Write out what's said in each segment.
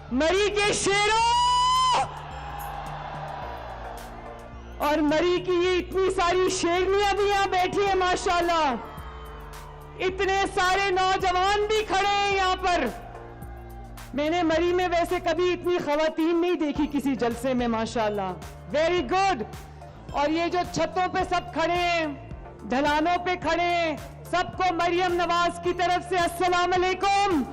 मरी के शेरों और मरी की ये इतनी सारी शेरनियां भी यहां बैठी हैं माशाल्लाह। इतने सारे नौजवान भी खड़े हैं यहां पर। मैंने मरी में वैसे कभी इतनी खवातीन नहीं देखी किसी जलसे में माशाल्लाह। Very good. और ये जो छतों पे सब खड़े हैं, ढलानों पे खड़े हैं, सबको मरियम नवाज की तरफ से अस्सलाम अलैकुम।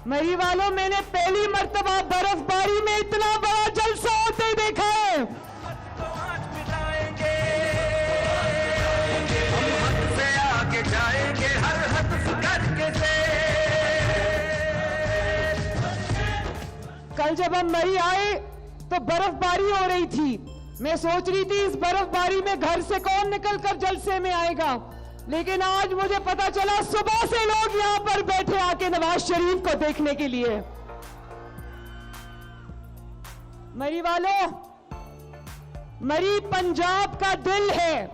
मरी वालों, मैंने पहली मर्तबा बर्फबारी में इतना बड़ा जलसा होते देखा है। कल जब हम मरी आए तो बर्फबारी हो रही थी। मैं सोच रही थी इस बर्फबारी में घर से कौन निकलकर जलसे में आएगा, लेकिन आज मुझे पता चला सुबह से लोग यहां पर बैठे आके नवाज शरीफ को देखने के लिए। मरी वालों, मरी पंजाब का दिल है,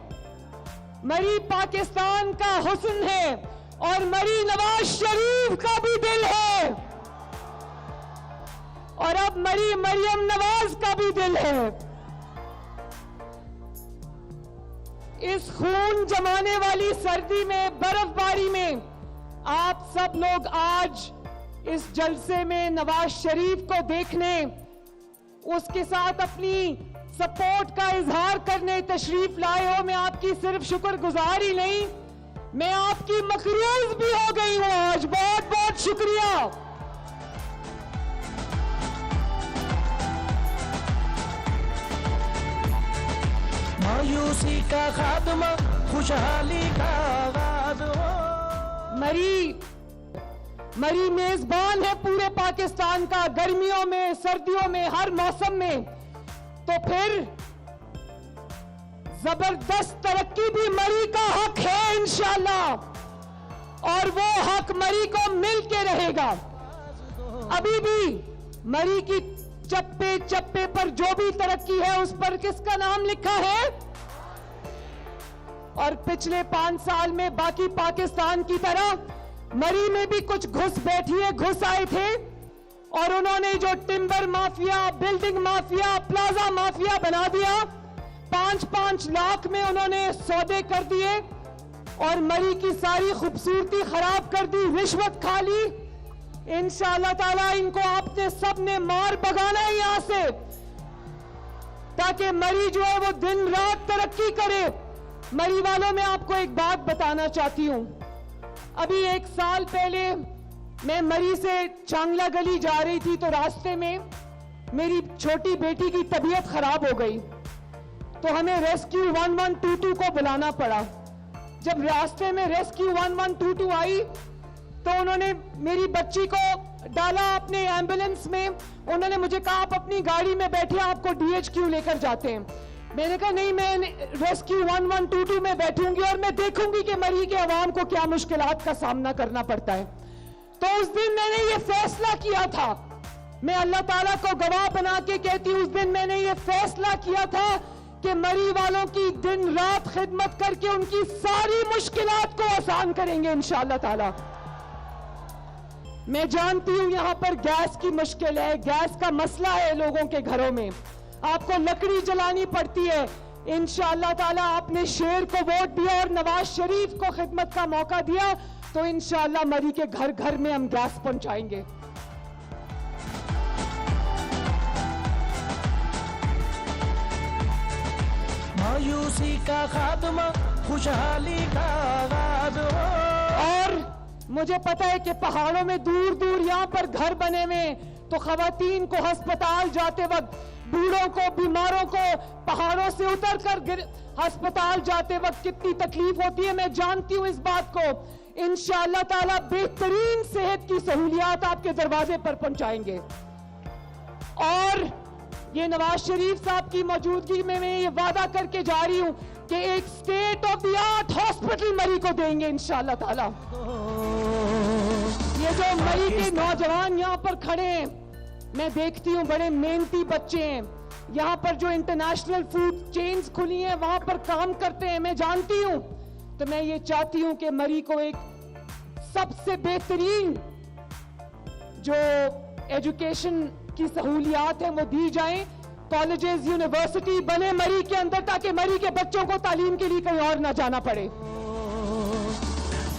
मरी पाकिस्तान का हुस्न है और मरी नवाज शरीफ का भी दिल है और अब मरी मरियम नवाज का भी दिल है। इस खून जमाने वाली सर्दी में, बर्फबारी में आप सब लोग आज इस जलसे में नवाज शरीफ को देखने, उसके साथ अपनी सपोर्ट का इजहार करने तशरीफ लाए हो। मैं आपकी सिर्फ शुक्रगुजार ही नहीं, मैं आपकी मकरूज भी हो गई हूं आज। बहुत बहुत शुक्रिया। मायूसी का खात्मा, खुशहाली का आगाज हो। मरी मेजबान है पूरे पाकिस्तान का, गर्मियों में, सर्दियों में, हर मौसम में। तो फिर जबरदस्त तरक्की भी मरी का हक है इंशाल्लाह, और वो हक मरी को मिल के रहेगा। अभी भी मरी की चप्पे चप्पे पर जो भी तरक्की है उस पर किसका नाम लिखा है? और पिछले 5 साल में बाकी पाकिस्तान की तरह मरी में भी कुछ घुस बैठिए घुस आए थे और उन्होंने जो timber mafia, building mafia, plaza mafia बना दिया। 5-5 लाख में उन्होंने सौदे कर दिए और मरी की सारी खूबसूरती खराब कर दी, रिश्वत खा ली। इंशाअल्लाह ताला इनको आपने सबने मार भगाना है यहां से, ताकि मरी जो है वो दिन रात तरक्की करे। मरी वालों, मैं आपको एक बात बताना चाहती हूं। अभी 1 साल पहले मैं मरी से चांगला गली जा रही थी तो रास्ते में मेरी छोटी बेटी की तबीयत खराब हो गई, तो हमें रेस्क्यू 1122 को बुलाना पड़ा। जब रास्ते में रेस्क्यू 1122 आई तो उन्होंने मेरी बच्ची को डाला अपने एम्बुलेंस में। उन्होंने मुझे कहा आप अपनी गाड़ी में बैठे, आपको DHQ लेकर जाते हैं। मैंने कहा नहीं, मैं रेस्क्यू 1122 में बैठूंगी और मैं देखूंगी कि मरी के अवाम को क्या मुश्किलात का सामना करना पड़ता है। तो उस दिन मैंने ये फैसला किया था, मैं अल्लाह ताला को गवाह बना के कहती हूं, उस दिन मैंने ये फैसला किया था कि मरी वालों की दिन रात खिदमत करके उनकी सारी मुश्किलात को आसान करेंगे इंशाअल्लाह ताला। मैं जानती हूं यहां पर गैस की मुश्किल है, गैस का मसला है लोगों के घरों में, आपको लकड़ी जलानी पड़ती है। इंशाअल्लाह ताला आपने शेर को वोट दिया और नवाज शरीफ को खिदमत का मौका दिया, तो इंशाअल्लाह मरी के घर घर में हम गैस पहुंचाएंगे। मायूसी का खात्मा, खुशहाली का आगाज हो। और मुझे पता है कि पहाड़ों में दूर दूर यहां पर घर बने हुए, तो खवातीन को अस्पताल जाते वक्त, बूढ़ों को, बीमारों को पहाड़ों से उतर कर अस्पताल जाते वक्त कितनी तकलीफ होती है, मैं जानती हूं इस बात को। इंशाअल्लाह ताला बेहतरीन सेहत की सहूलियात आपके दरवाजे पर पहुंचाएंगे। और ये नवाज शरीफ साहब की मौजूदगी में मैं ये वादा करके जा रही हूं कि एक state of the art hospital मरी को देंगे इंशाअल्लाह ताला। ये जो मरी के नौजवान यहां पर खड़े हैं, मैं देखती हूं बड़े मेहनती बच्चे हैं, यहाँ पर जो इंटरनेशनल फूड चेन्स खुली हैं वहां पर काम करते हैं, मैं जानती हूं। तो मैं ये चाहती हूं कि मरी को एक सबसे बेहतरीन जो एजुकेशन की सहूलियात है वो दी जाएं, कॉलेजेस यूनिवर्सिटी बने मरी के अंदर, ताकि मरी के बच्चों को तालीम के लिए कहीं और ना जाना पड़े।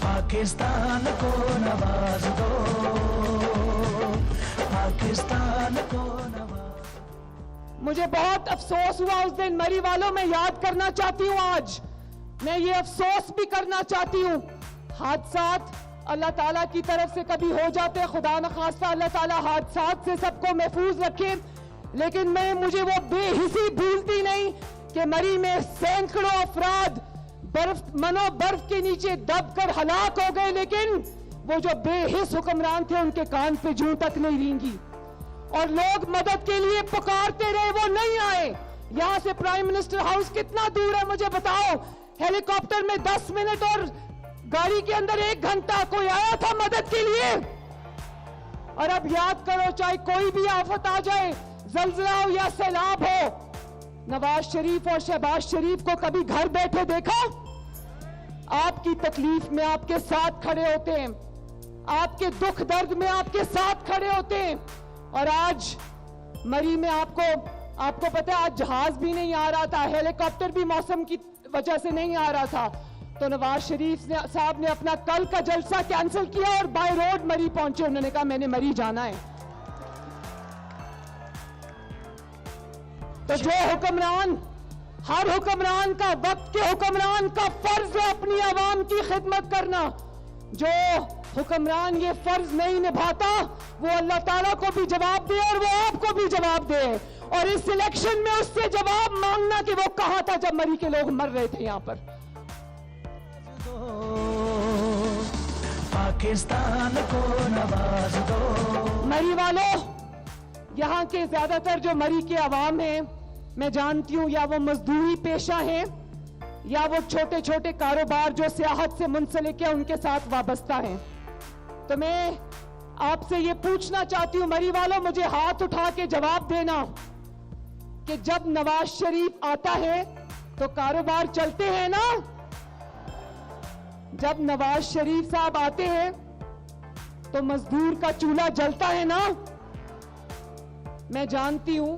पाकिस्तान को नवाज दो, पाकिस्तान को नवाज। मुझे बहुत अफसोस हुआ उस दिन मरी वालों, मैं याद करना चाहती हूँ आज, मैं ये अफसोस भी करना चाहती हूँ। हादसात अल्लाह ताला की तरफ से कभी हो जाते हैं, खुदा न खास्ता अल्लाह ताला हादसात से सबको महफूज रखे, लेकिन मुझे वो बेहिसी भूलती नहीं कि मरी में सैकड़ों अफराद बर्फ के नीचे दबकर हलाक हो गए, लेकिन वो जो बेहिस हुक्मरान थे उनके कान पे जूं तक नहीं रेंगी, और लोग मदद के लिए पुकारते रहे, वो नहीं आए। यहां से प्राइम मिनिस्टर हाउस कितना दूर है मुझे बताओ? हेलीकॉप्टर में 10 मिनट और गाड़ी के अंदर 1 घंटा, कोई आया था मदद के लिए? और अब याद करो, चाहे कोई भी आफत आ जाए, जल्जला हो या सैलाब हो, नवाज शरीफ और शहबाज शरीफ को कभी घर बैठे देखा? आपकी तकलीफ में आपके साथ खड़े होते हैं, आपके दुख दर्द में आपके साथ खड़े होते हैं। और आज मरी में आपको पता है, आज जहाज भी नहीं आ रहा था, हेलीकॉप्टर भी मौसम की वजह से नहीं आ रहा था, तो नवाज शरीफ साहब ने अपना कल का जलसा कैंसिल किया और बाय रोड मरी पहुंचे। उन्होंने कहा मैंने मरी जाना है। तो जो हुक्मरान, हर हुक्मरान का, वक्त के हुक्मरान का फर्ज है अपनी आवाम की खिदमत करना, जो हुक्मरान ये फर्ज नहीं निभाता वो अल्लाह ताला को भी जवाब दे और वो आपको भी जवाब दे, और इस इलेक्शन में उससे जवाब मांगना कि वो कहां था जब मरी के लोग मर रहे थे यहां पर। पाकिस्तान को नवाज दो। मरी वालों, यहाँ के ज्यादातर जो मरी के अवाम हैं, मैं जानती हूं या वो मजदूरी पेशा हैं या वो छोटे छोटे कारोबार जो सियाहत से मुंसलिक है उनके साथ वाबस्ता हैं। तो मैं आपसे ये पूछना चाहती हूं मरी वालों, मुझे हाथ उठा के जवाब देना कि जब नवाज शरीफ आता है तो कारोबार चलते हैं ना? जब नवाज शरीफ साहब आते हैं तो मजदूर का चूल्हा जलता है ना? मैं जानती हूं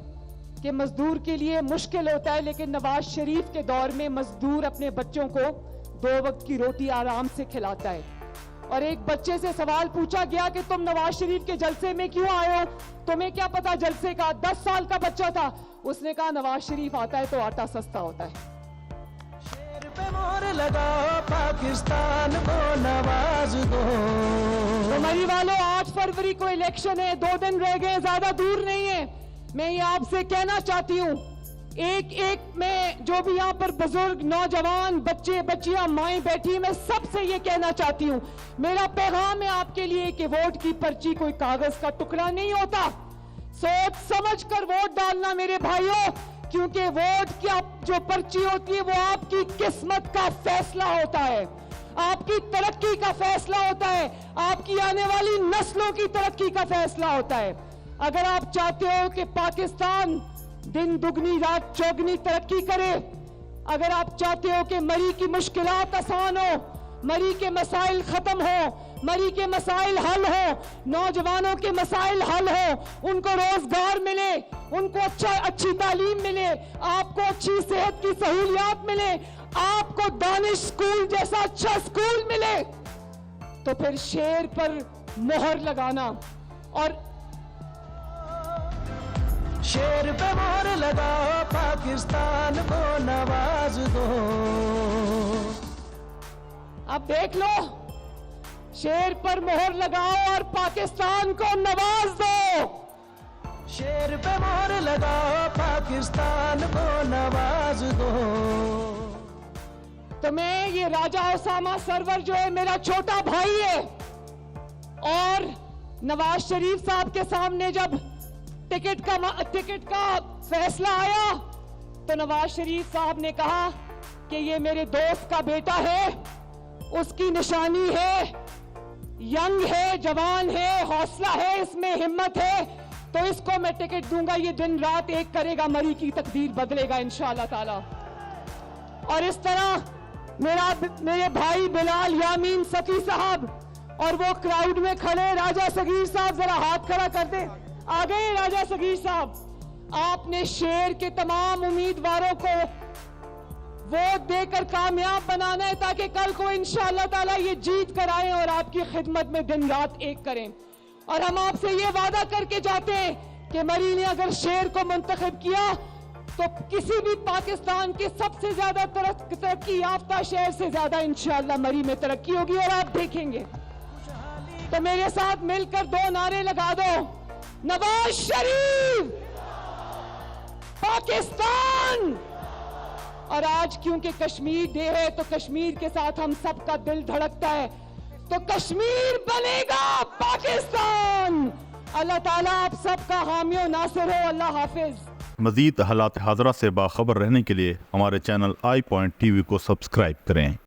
कि मजदूर के लिए मुश्किल होता है, लेकिन नवाज शरीफ के दौर में मजदूर अपने बच्चों को 2 वक्त की रोटी आराम से खिलाता है। और एक बच्चे से सवाल पूछा गया कि तुम नवाज शरीफ के जलसे में क्यों आए हो, तुम्हें क्या पता जलसे का? 10 साल का बच्चा था, उसने कहा नवाज शरीफ आता है तो आटा सस्ता होता है। शेर पे मोहर लगाओ, पाकिस्तान को नवाज दो। तो मरी वालों, 8 फरवरी को इलेक्शन है, 2 दिन रह गए, ज्यादा दूर नहीं है। मैं ये आपसे कहना चाहती हूँ, एक में जो भी यहाँ पर बुजुर्ग, नौजवान, बच्चे, बच्चियां, माएं बैठी, मैं सबसे ये कहना चाहती हूँ, मेरा पैगाम है आपके लिए कि वोट की पर्ची कोई कागज का टुकड़ा नहीं होता। सोच समझ कर वोट डालना मेरे भाइयों, क्योंकि वोट की जो पर्ची होती है वो आपकी किस्मत का फैसला होता है, आपकी तरक्की का फैसला होता है, आपकी आने वाली नस्लों की तरक्की का फैसला होता है। अगर आप चाहते हो कि पाकिस्तान दिन दुगनी रात चौगनी तरक्की करे, अगर आप चाहते हो कि मरी की मुश्किलात आसान हो, मरी के मसाइल खत्म हो, मरी के मसाइल हल हो, नौजवानों के मसाइल हल हो, उनको रोजगार मिले, उनको अच्छी तालीम मिले, आपको अच्छी सेहत की सहूलियात मिले, आपको दानिश स्कूल जैसा अच्छा स्कूल मिले, तो फिर शेर पर मोहर लगाना और शेर पे मोहर लगाओ, पाकिस्तान को नवाज दो। अब देख लो, शेर पर मोहर लगाओ और पाकिस्तान को नवाज दो। शेर पे मोहर लगाओ, पाकिस्तान को नवाज दो। तो मैं ये राजा ओसामा सरवर जो है मेरा छोटा भाई है, और नवाज शरीफ साहब के सामने जब टिकट का फैसला आया तो नवाज शरीफ साहब ने कहा कि ये मेरे दोस्त का बेटा है, उसकी निशानी है, यंग है, जवान है, हौसला है, इसमें हिम्मत है, तो इसको मैं टिकट दूंगा। ये दिन रात एक करेगा, मरी की तकदीर बदलेगा इंशाअल्लाह ताला। और इस तरह मेरे भाई बिलाल यामीन सकी साहब और वो क्राउड में खड़े राजा सगीर साहब, जरा हाथ खड़ा कर दे। आ गए राजा सगीर साहब। आपने शेर के तमाम उम्मीदवारों को वोट देकर कामयाब बनाना है ताकि कल को इंशाअल्लाह ताला ये जीत कर आए और आपकी खिदमत में दिन रात एक करें। और हम आपसे ये वादा करके जाते हैं कि मरी ने अगर शेर को मुंतखब किया तो किसी भी पाकिस्तान के सबसे ज्यादा तरक्की याफ्ता शहर से ज्यादा इंशाअल्लाह मरी में तरक्की होगी और आप देखेंगे। तो मेरे साथ मिलकर 2 नारे लगा दो। नवाज शरीफ, पाकिस्तान। और आज क्योंकि कश्मीर डे है तो कश्मीर के साथ हम सबका दिल धड़कता है, तो कश्मीर बनेगा पाकिस्तान। अल्लाह ताला आप सबका हामी और नासिर हो। अल्लाह हाफिज। मज़ीद हालात हाज़रा से बाखबर रहने के लिए हमारे चैनल आई पॉइंट TV को सब्सक्राइब करें।